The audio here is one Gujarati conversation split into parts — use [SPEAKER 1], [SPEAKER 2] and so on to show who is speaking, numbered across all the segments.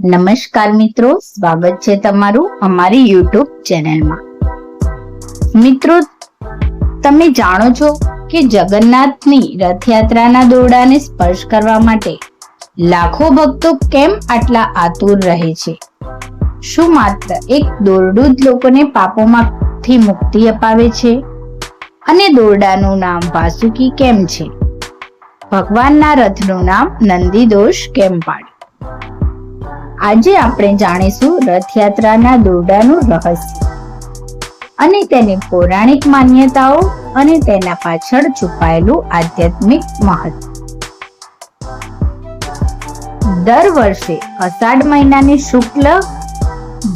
[SPEAKER 1] નમસ્કાર મિત્રો, સ્વાગત છે તમારું અમારી યુટ્યુબ ચેનલમાં। મિત્રો, તમે જાણો છો કે જગન્નાથની રથયાત્રાના દોરડાને સ્પર્શ કરવા માટે લાખો ભક્તો કેમ આટલા આતુર રહે છે? શું માત્ર એક દોરડું જ લોકોને પાપોમાંથી મુક્તિ અપાવે છે? અને દોરડાનું નામ વાસુકી કેમ છે? ભગવાનના રથનું નામ નંદીઘોષ કેમ પાડ્યું? આજે આપણે જાણીશું રથયાત્રાના દોરડાનું રહસ્ય અને તેની પૌરાણિક માન્યતાઓ અને તેના પાછળ છુપાયેલું આધ્યાત્મિક મહત્વ। દર વર્ષે અષાઢ મહિનાની શુક્લ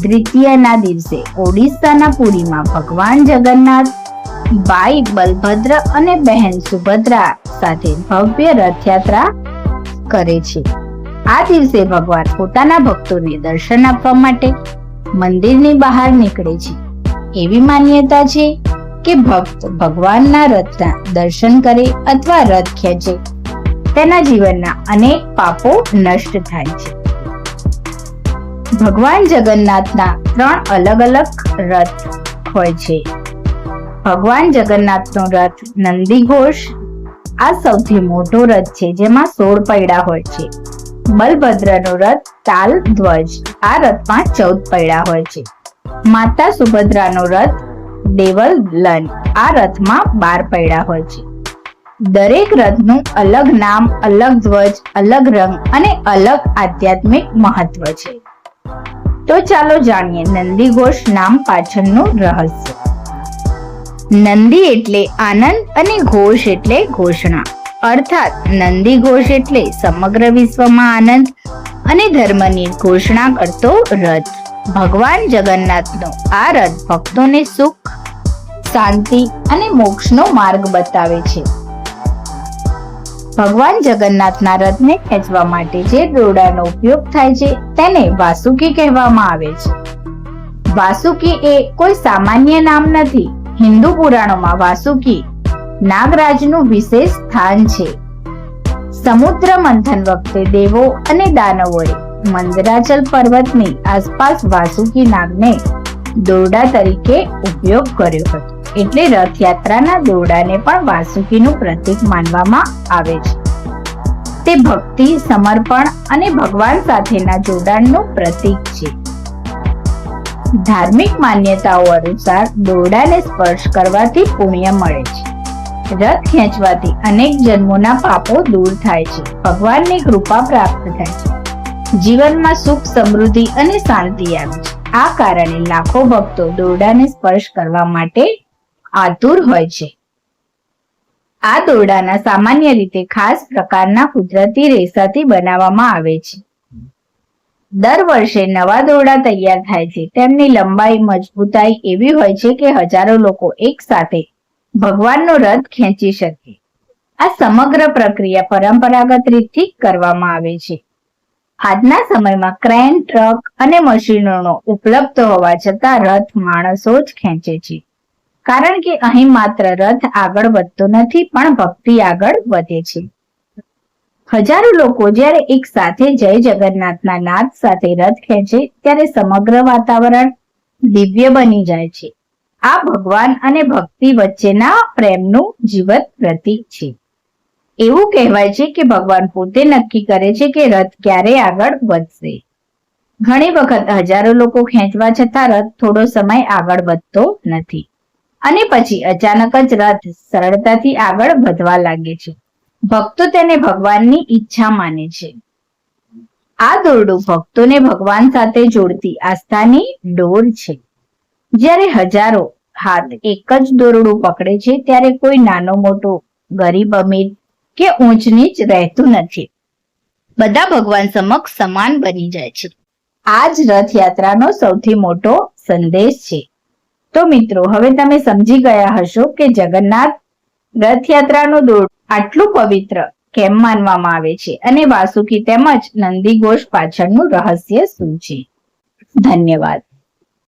[SPEAKER 1] દ્વિતીયાના દિવસે ઓડિશાના પુરીમાં ભગવાન જગન્નાથ ભાઈ બલભદ્ર અને બહેન સુભદ્રા સાથે ભવ્ય રથયાત્રા કરે છે। આ દિવસે ભગવાન પોતાના ભક્તોને દર્શન આપવા માટે મંદિરની બહાર નીકળે છે। એવી માન્યતા છે કે ભક્ત ભગવાનના રથના દર્શન કરે અથવા રથ ખેંચે તેના જીવનના અનેક પાપો નષ્ટ થાય છે। ભગવાન જગન્નાથના 3 અલગ અલગ રથ હોય છે। ભગવાન જગન્નાથનો રથ નંદીઘોષ આ સૌથી મોટો રથ છે, જેમાં 16 પૈડા હોય છે। બલભદ્રનો રથ તાલ ધ્વજ આ રથમાં 14 પૈડા હોય છે। માતા સુભદ્રાનો રથ દેવલ લન આ રથમાં 12 પૈડા હોય છે। દરેક રથનું અલગ નામ, અલગ ધ્વજ, અલગ રંગ અને અલગ આધ્યાત્મિક મહત્વ છે। તો ચાલો જાણીએ નંદીઘોષ નામ પાછળનું રહસ્ય। નંદી એટલે આનંદ અને ઘોષ એટલે ઘોષણા, અર્થાત નંદીઘોષ એટલે સમગ્ર વિશ્વમાં આનંદ અને ધર્મની ઘોષણા કરતો રથ। ભગવાન જગન્નાથનો આ રથ ભક્તોને સુખ, શાંતિ અને મોક્ષનો માર્ગ બતાવે છે। ભગવાન જગન્નાથના રથને ખેંચવા માટે જે દોરડાનો ઉપયોગ થાય છે તેને વાસુકી કહેવામાં આવે છે। વાસુકી એ કોઈ સામાન્ય નામ નથી। હિન્દુ પુરાણોમાં વાસુકી નાગરાજનું વિશેષ સ્થાન છે। સમુદ્ર મંથન વખતે દેવો અને દાનવોએ મંદરાચલ પર્વતની આસપાસ વાસુકી નાગને દોરડા તરીકે ઉપયોગ કર્યો હતો, એટલે રથયાત્રાના દોરડાને પણ વાસુકીનું પ્રતીક માનવામાં આવે છે। તે ભક્તિ, સમર્પણ અને ભગવાન સાથેના જોડાણનું પ્રતીક છે। ધાર્મિક માન્યતાઓ અનુસાર દોરડાને સ્પર્શ કરવાથી પુણ્ય મળે છે। રથ ખેંચવાથી અનેક જન્મોના પાપો દૂર થાય છે, ભગવાનની કૃપા પ્રાપ્ત થાય છે, જીવનમાં સુખ, સમૃદ્ધિ અને શાંતિ આવે છે। આ કારણે લાખો ભક્તો દોરડાને સ્પર્શ કરવા માટે આતુર હોય છે। આ દોરડાના સામાન્ય રીતે ખાસ પ્રકારના કુદરતી રેસાથી બનાવવામાં આવે છે। દર વર્ષે નવા દોરડા તૈયાર થાય છે। તેમની લંબાઈ, મજબૂતાઈ એવી હોય છે કે હજારો લોકો એક સાથે ભગવાનનો રથ ખેંચી શકે। આ સમગ્ર પ્રક્રિયા પરંપરાગત રીતથી કરવામાં આવે છે। આજના સમયમાં ક્રેન, ટ્રક અને મશીનોનો ઉપલબ્ધ હોવા છતાં રથ માણસો જ ખેંચે છે, કારણ કે અહીં માત્ર રથ આગળ વધતો નથી, પણ ભક્તિ આગળ વધે છે। હજારો લોકો જ્યારે એક સાથે જય જગન્નાથના નાદ સાથે રથ ખેંચે ત્યારે સમગ્ર વાતાવરણ દિવ્ય બની જાય છે। આ ભગવાન અને ભક્તિ વચ્ચેના પ્રેમનું જીવંત પ્રતીક છે। એવું કહેવાય છે કે ભગવાન પોતે નક્કી કરે છે કે રથ ક્યારે આગળ વધશે। ઘણી વખત હજારો લોકો ખેંચવા છતાં રથ થોડો સમય આગળ વધતો નથી અને પછી અચાનક જ રથ સરળતાથી આગળ વધવા લાગે છે। ભક્તો તેને ભગવાનની ઈચ્છા માને છે। આ દોરડું ભક્તોને ભગવાન સાથે જોડતી આસ્થાની ડોર છે। જ્યારે હજારો હાથ એક જ દોરડું પકડે છે ત્યારે કોઈ નાનો મોટો, ગરીબ અમીર કે ઊંચ નીચ રહેતું નથી, બધા ભગવાન સમક્ષ સમાન બની જાય છે। આ જ રથયાત્રાનો સૌથી મોટો સંદેશ છે। તો મિત્રો, હવે તમે સમજી ગયા હશો કે જગન્નાથ રથયાત્રાનો દોરડું આટલું પવિત્ર કેમ માનવામાં આવે છે અને વાસુકી તેમજ નંદીઘોષ પાછળનું રહસ્ય શું છે। ધન્યવાદ।